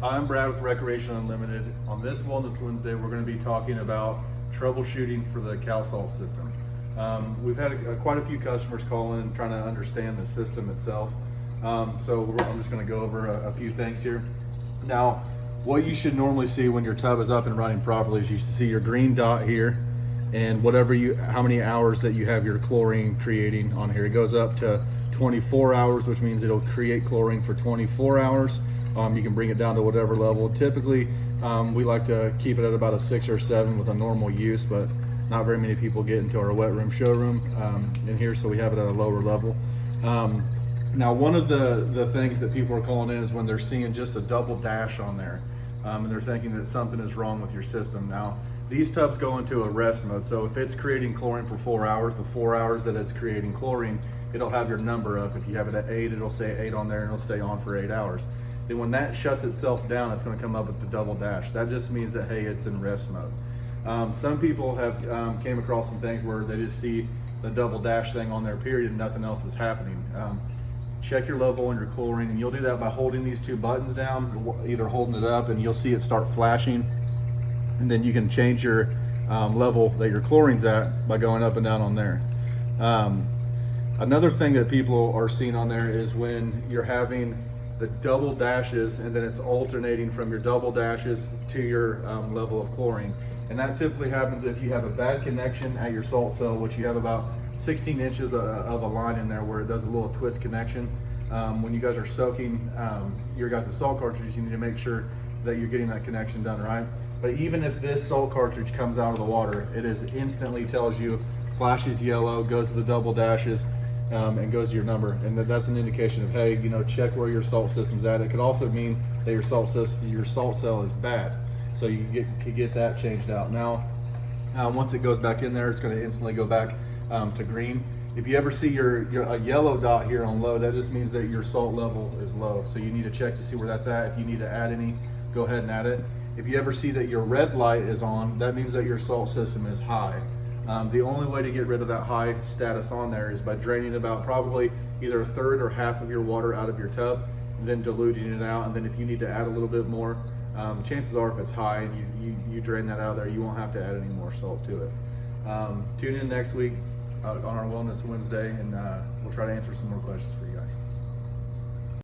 I'm Brad with Recreation Unlimited. On this Wellness Wednesday, we're going to be talking about troubleshooting for the Cal Salt system. We've had quite a few customers call in trying to understand the system itself. I'm just going to go over a few things here. Now, what you should normally see when your tub is up and running properly is you see your green dot here, and how many hours that you have your chlorine creating on here. It goes up to 24 hours, which means it'll create chlorine for 24 hours. You can bring it down to whatever level. Typically, we like to keep it at about a 6 or 7 with a normal use, but not very many people get into our wet room showroom in here, so we have it at a lower level. Now, one of the things that people are calling in is when they're seeing just a double dash on there, and they're thinking that something is wrong with your system. Now, these tubs go into a rest mode, so if it's creating chlorine for 4 hours, the 4 hours that it's creating chlorine, it'll have your number up. If you have it at 8, it'll say 8 on there, and it'll stay on for 8 hours. Then when that shuts itself down, it's going to come up with the double dash. That just means that, hey, it's in rest mode. Some people have came across some things where they just see the double dash thing on their period and nothing else is happening. Check your level on your chlorine, and you'll do that by holding these two buttons down, either holding it up and you'll see it start flashing, and then you can change your level that your chlorine's at by going up and down on there. Another thing that people are seeing on there is when you're having the double dashes and then it's alternating from your double dashes to your level of chlorine. And that typically happens if you have a bad connection at your salt cell, which you have about 16 inches of a line in there where it does a little twist connection. When you guys are soaking your guys' salt cartridge, you need to make sure that you're getting that connection done right. But even if this salt cartridge comes out of the water, it is instantly tells you, flashes yellow, goes to the double dashes, and goes to your number, and that's an indication of, hey, check where your salt system's at. It could also mean that your salt cell is bad, so you could get that changed out. Now, once it goes back in there, it's going to instantly go back to green. If you ever see a yellow dot here on low, that just means that your salt level is low, so you need to check to see where that's at. If you need to add any, go ahead and add it. If you ever see that your red light is on, that means that your salt system is high. The only way to get rid of that high status on there is by draining about probably either a third or half of your water out of your tub, and then diluting it out. And then if you need to add a little bit more, chances are if it's high and you drain that out of there, you won't have to add any more salt to it. Tune in next week on our Wellness Wednesday, and we'll try to answer some more questions for you.